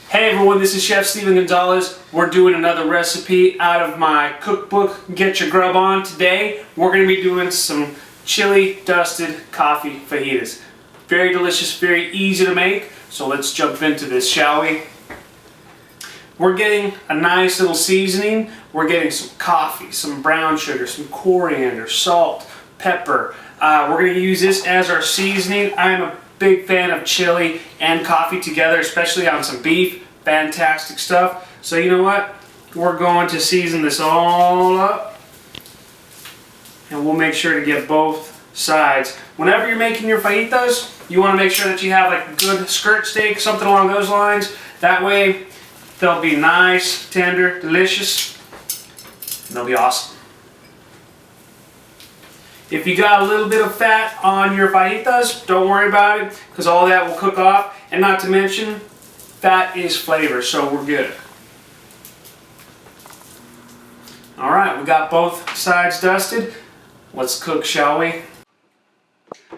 Hey everyone, this is Chef Steven Gonzalez. We're doing another recipe out of my cookbook, Get Your Grub On. Today, we're going to be doing some chili dusted coffee fajitas. Very delicious, very easy to make, so let's jump into this, shall we? We're getting a nice little seasoning. We're getting some coffee, some brown sugar, some coriander, salt, pepper. We're going to use this as our seasoning. I'm a big fan of chili and coffee together, especially on some beef. Fantastic stuff. So you know what? We're going to season this all up, and we'll make sure to get both sides. Whenever you're making your fajitas, you want to make sure that you have like a good skirt steak, something along those lines. That way they'll be nice, tender, delicious, and they'll be awesome. If you got a little bit of fat on your fajitas, don't worry about it, because all that will cook off. And not to mention, fat is flavor, so we're good. Alright, we got both sides dusted. Let's cook, shall we?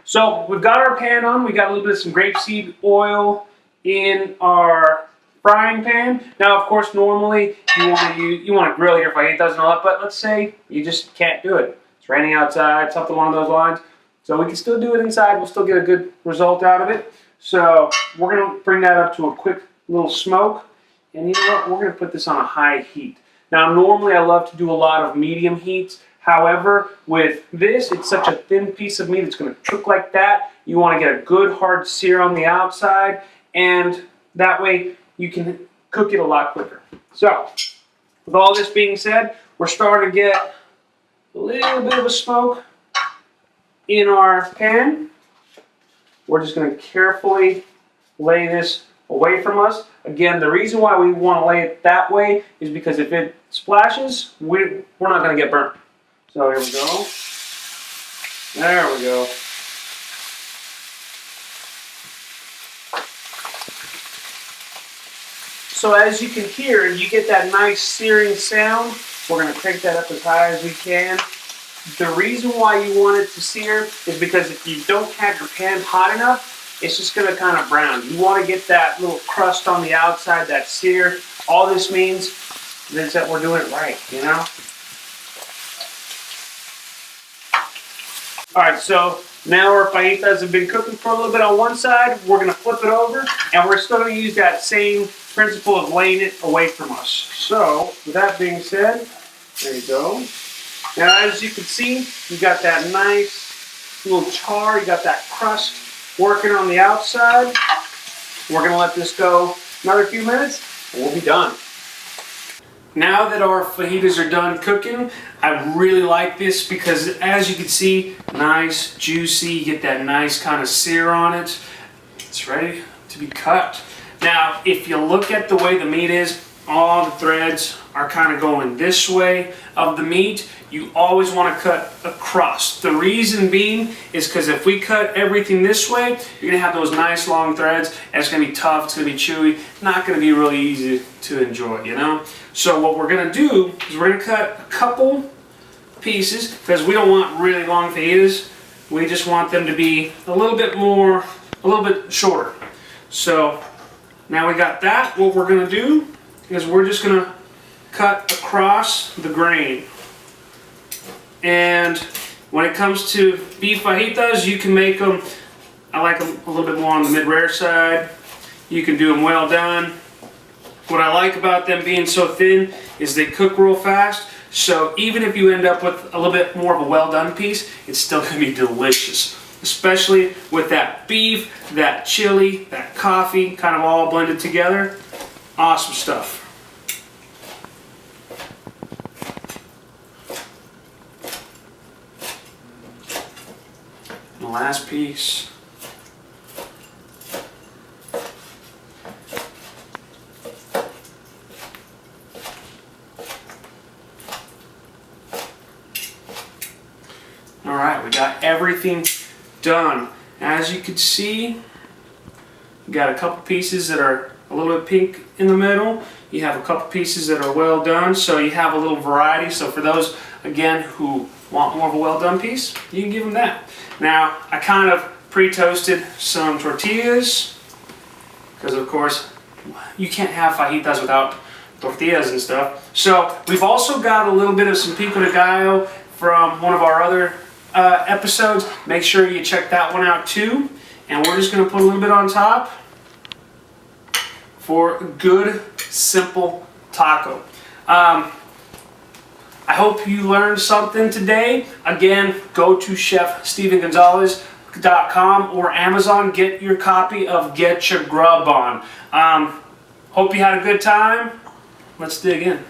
So, we've got our pan on. We got a little bit of some grapeseed oil in our frying pan. Now, of course, normally you want to grill your fajitas and all that, but let's say you just can't do it. It's raining outside, something along those lines. So we can still do it inside. We'll still get a good result out of it. So we're going to bring that up to a quick little smoke. And you know what? We're going to put this on a high heat. Now, normally I love to do a lot of medium heats. However, with this, it's such a thin piece of meat. It's going to cook like that. You want to get a good hard sear on the outside. And that way you can cook it a lot quicker. So, with all this being said, we're starting to get a little bit of a smoke in our pan. We're just going to carefully lay this away from us. Again, the reason why we want to lay it that way is because if it splashes, we're not going to get burnt. So here we go. There we go. So as you can hear, you get that nice searing sound. We're going to crank that up as high as we can. The reason why you want it to sear is because if you don't have your pan hot enough, it's just going to kind of brown. You want to get that little crust on the outside, that sear. All this means is that we're doing it right, you know? Alright, so now our fajitas have been cooking for a little bit on one side. We're going to flip it over, and we're still going to use that same principle of laying it away from us. So, with that being said, there you go. Now, as you can see, you got that nice little char, you got that crust working on the outside. We're going to let this go another few minutes, and we'll be done. Now that our fajitas are done cooking, I really like this because, as you can see, nice, juicy, you get that nice kind of sear on it. It's ready to be cut. Now, if you look at the way the meat is, all the threads are kind of going this way of the meat. You always want to cut across. The reason being is because if we cut everything this way, you're going to have those nice long threads, and it's going to be tough, it's going to be chewy, not going to be really easy to enjoy, you know? So what we're going to do is we're going to cut a couple pieces, because we don't want really long fajitas. We just want them to be a little bit shorter. So now we got that. What we're going to do is we're just going to cut across the grain. And when it comes to beef fajitas, you can make them, I like them a little bit more on the mid-rare side. You can do them well done. What I like about them being so thin is they cook real fast. So even if you end up with a little bit more of a well done piece, it's still going to be delicious. Especially with that beef, that chili, that coffee, kind of all blended together. Awesome stuff. And the last piece. Alright, we got everything done. As you can see, you got a couple pieces that are a little bit pink in the middle. You have a couple pieces that are well done, so you have a little variety. So for those, again, who want more of a well done piece, you can give them that. Now, I kind of pre-toasted some tortillas because, of course, you can't have fajitas without tortillas and stuff. So we've also got a little bit of some pico de gallo from one of our other episodes. Make sure you check that one out too. And we're just going to put a little bit on top for a good, simple taco. I hope you learned something today. Again, go to chefstevengonzalez.com or Amazon. Get your copy of Get Your Grub On. Hope you had a good time. Let's dig in.